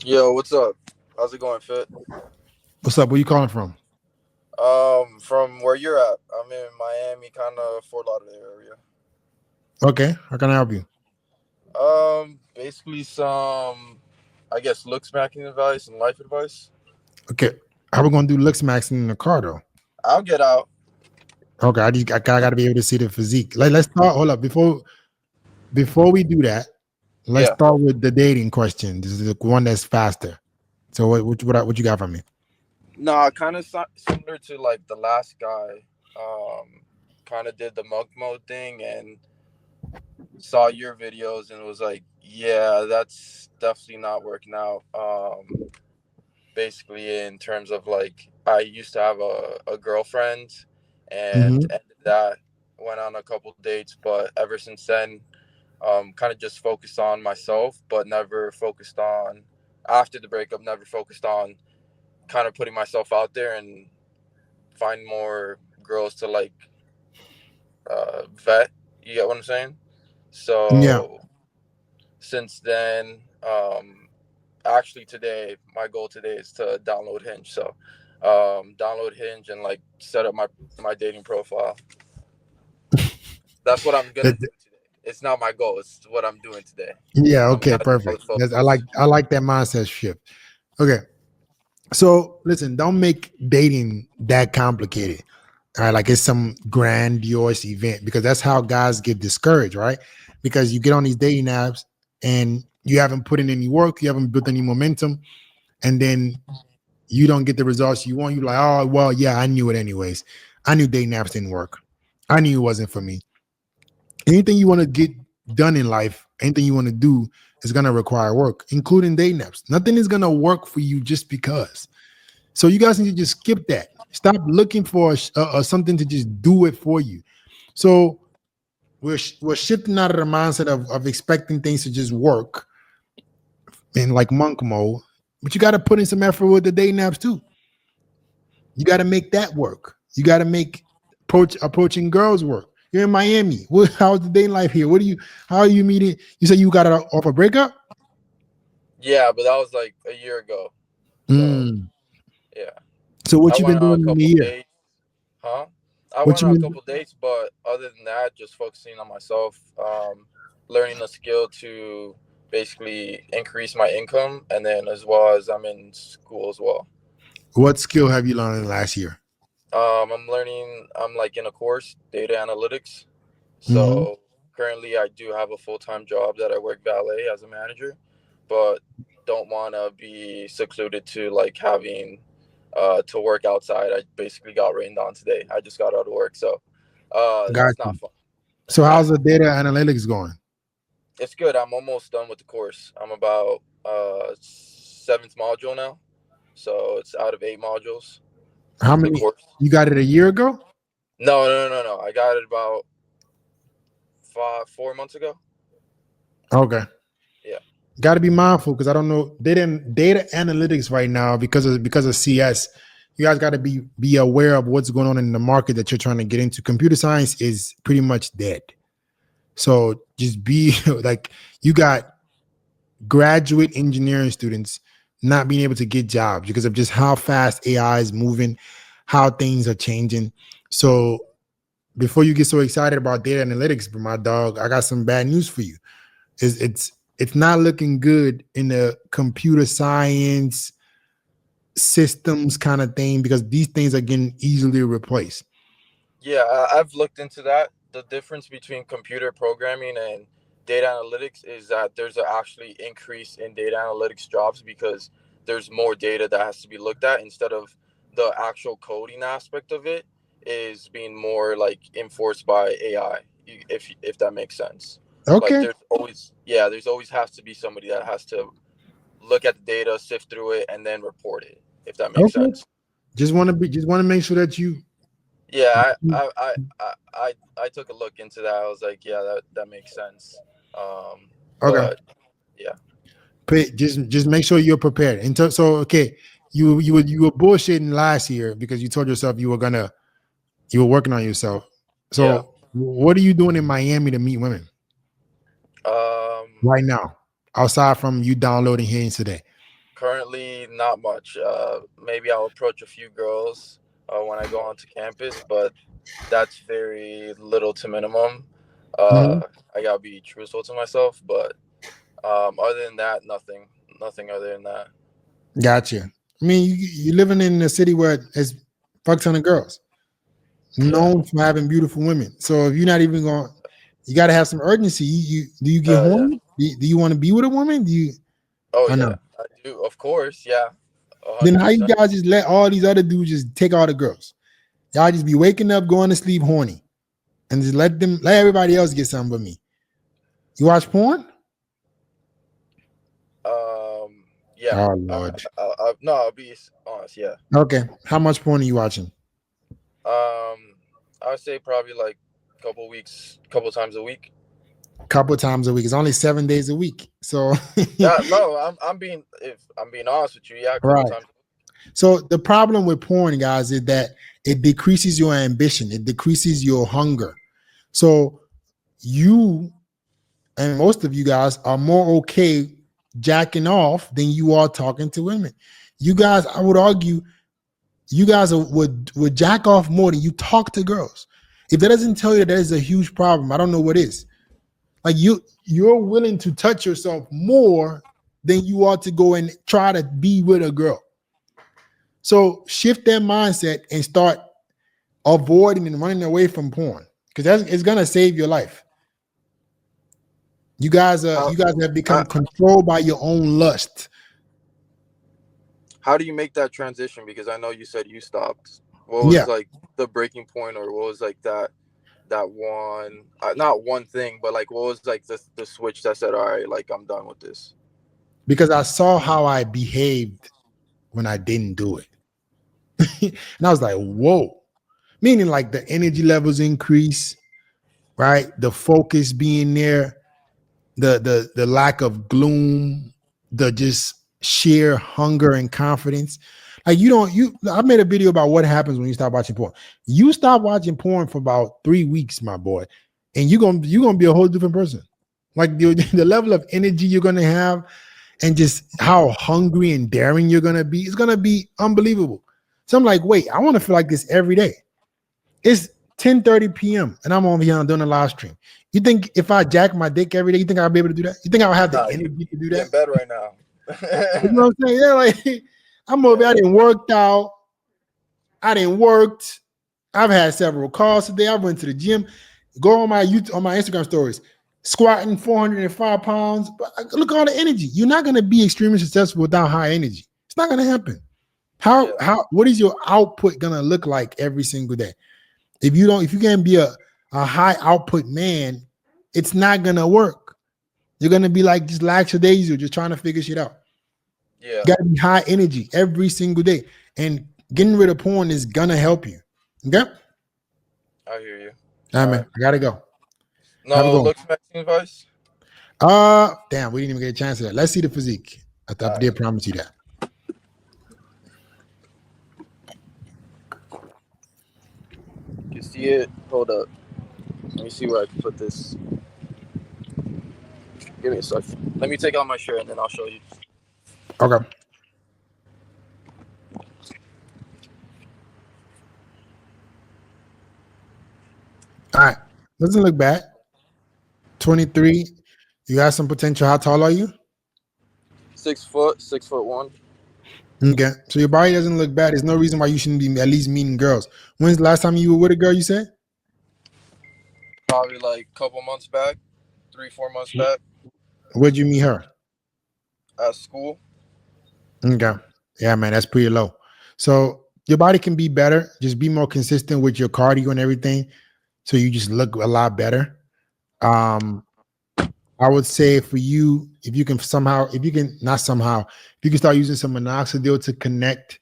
Yo, what's up? How's it going, Fit? What's up? Where you calling from? From where you're at, I'm in Miami, kind of Fort Lauderdale area. Okay, how can I help you? Basically some, I guess, look smacking advice and life advice. Okay, how we gonna do looks maxing in the car though? I'll get out. Okay, I gotta be able to see the physique. Let's start. Hold up before we do that. Let's Yeah. start with the dating question. This is the one that's faster. So what you got for me? Nah, kind of similar to like the last guy. Kind of did the monk mode thing and saw your videos and was like, yeah, that's definitely not working out. Basically in terms of like I used to have a girlfriend and Hmm. ended that, went on a couple dates, but ever since then, kind of just focused on myself, but never focused on after the breakup, never focused on kind of putting myself out there and find more girls to like vet. You get what I'm saying? Yeah. So since then, actually today my goal today is to download Hinge. So download Hinge and like set up my dating profile. That's what I'm gonna do That- today. It's not my goal, it's what I'm doing today. yeah. I'm Okay. That's all the Perfect. focus. I like that mindset shift. Okay. So listen, don't make dating that complicated. All right, like it's some grandiose event because that's how guys get discouraged, right? Because you get on these dating apps and you haven't put in any work, you haven't built any momentum, and then you don't get the results you want. You're like, oh well, yeah, I knew it anyways. I knew dating apps didn't work. I knew it wasn't for me. Anything you want to get done in life, anything you want to do is gonna require work, including dating apps. Nothing is gonna work for you just because. So you guys need to just skip that. Stop looking for something to just do it for you. So we're shifting out of the mindset of expecting things to just work in like monk mode, but you got to put in some effort with the dating apps too. You got to make that work. You got to make approaching girls work. You're in Miami. How's the dating life here? What do you? How are you meeting? You said you got it off a breakup. Yeah, but that was like a year ago. So Mm. yeah, So I what you went been on a doing in the couple year? dates. Huh? I What went you on a been? couple dates, but other than that, just focusing on myself, learning a skill to basically increase my income, and then as well as I'm in school as well. What skill have you learned in the last year? I'm learning. I'm like in a course, data analytics. Hmm. So currently, I do have a full time job that I work valet as a manager, but don't want to be secluded to like having to work outside. I basically got rained on today. I just got out of work, so Got that's not you. fun. So how's the data analytics going? It's good. I'm almost done with the course. I'm about seventh module now, so it's out of eight modules. How The many? course. You got it a year ago? No. I got it about 4 months ago. Okay. Yeah. Got to be mindful because I don't know data analytics right now because of CS. You guys got to be aware of what's going on in the market that you're trying to get into. Computer science is pretty much dead. So just be like you got graduate engineering students not being able to get jobs because of just how fast AI is moving, how things are changing. So before you get so excited about data analytics, but my dog, I got some bad news for you. It's not looking good in the computer science systems kind of thing because these things are getting easily replaced. Yeah, I've looked into that. The difference between computer programming and data analytics is that there's a actually increase in data analytics jobs because there's more data that has to be looked at instead of the actual coding aspect of it is being more like enforced by AI, if that makes sense. Like Okay, there's always has to be somebody that has to look at the data, sift through it, and then report it, if that makes okay. sense. Just want to make sure that you. Yeah, I took a look into that. I was like, yeah, that makes sense. Okay. But yeah, Just make sure you're prepared. So okay, you were bullshitting last year because you told yourself you were working on yourself. yeah. So what are you doing in Miami to meet women Um, right now, outside from you downloading here today? Currently, not much. Maybe I'll approach a few girls when I go onto campus, but that's very little to minimum. Mhm. I gotta be truthful to myself, but other than that, nothing. Nothing other than that. Gotcha. I mean, you're living in a city where it's fuck ton of girls Yeah. known for having beautiful women. So if you're not even going, you got to have some urgency. You do you get Yeah. horny? Do you want to be with a woman? Do you? Oh I know. yeah, I do. Of course. Yeah. A Then hundred how you percent. guys just let all these other dudes just take all the girls? Y'all just be waking up, going to sleep horny, and just let everybody else get something but me. You watch porn? Yeah. Oh Lord. No, I'll be honest. Yeah. Okay. How much porn are you watching? I would say probably like a couple weeks, couple times a week. Couple times a week. It's only 7 days a week. So Yeah. No, I'm being if I'm being honest with you. Yeah, a couple right. times. So the problem with porn, guys, is that it decreases your ambition, it decreases your hunger. So you and most of you guys are more okay jacking off than you are talking to women. You guys, I would argue, you guys would jack off more than you talk to girls. If that doesn't tell you that is a huge problem, I don't know what is. Like you're willing to touch yourself more than you are to go and try to be with a girl. So shift that mindset and start avoiding and running away from porn because that's it's gonna save your life. How, You guys have how become controlled by your own lust. how do you make that transition? Because I know you said you stopped. What Yeah, was like the breaking point, or what was like that one? Not one thing, but like what was like the switch that said, "All right, like I'm done with this." because I saw how I behaved when I didn't do it, and I was like, "Whoa!" Meaning like the energy levels increase, right? The focus being there, the lack of gloom, the just sheer hunger and confidence. Like you don't you I made a video about what happens when you stop watching porn. You stop watching porn for about 3 weeks, my boy, and you're gonna be a whole different person. Like the level of energy you're gonna have and just how hungry and daring you're gonna be, it's gonna be unbelievable. So I'm like, wait, I want to feel like this every day. It's 10:30 p.m. and I'm on here doing a live stream. You think if I jack my dick every day, you think I'll be able to do that? You think I'll have the Nah, you energy to do be that? in bed right now. You know what I'm saying? Yeah, like I'm over. I Yeah, didn't worked out. I didn't worked. I've had several calls today. I went to the gym. Go on my YouTube, on my Instagram stories, squatting 405 pounds. But look at all the energy. You're not gonna be extremely successful without high energy. It's not gonna happen. yeah, What is your output gonna look like every single day? If you can't be a high output man, it's not gonna work. You're gonna be like just lackadaisical, just trying to figure shit out. yeah. You gotta be high energy every single day. And getting rid of porn is gonna help you. Okay? All I hear you. right, All right. man. I gotta go. Have a No good one. looks matching advice. Damn, we didn't even get a chance to that. Let's see the physique. I All right. did promise you that. You can see it. Hold up. Let me see where I can put this. Give me a sec. Let me take out my shirt and then I'll show you. Okay. All right. Doesn't look bad. 23. You got some potential. How tall are you? 6 foot, 6'1". Okay. So your body doesn't look bad. There's no reason why you shouldn't be at least meeting girls. When's the last time you were with a girl, you said? Probably like a couple months back, 3, 4 months back Where'd you meet her? at school. Okay. Yeah, man, that's pretty low. So your body can be better. Just be more consistent with your cardio and everything. So you just look a lot better. Um, I would say for you, if you can somehow, if you can not somehow, if you can start using some minoxidil to connect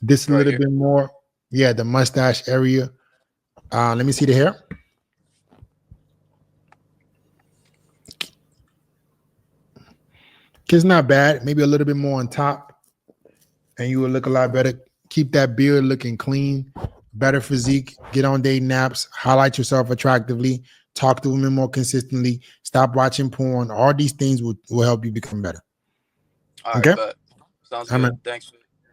this a Right little here. bit more. Yeah, the mustache area. Let me see the hair. It's not bad. Maybe a little bit more on top, and you will look a lot better. Keep that beard looking clean, better physique. Get on day naps. Highlight yourself attractively. Talk to women more consistently. Stop watching porn. All these things will help you become better. All right, Okay. bet. Sounds I'm good. a Thanks.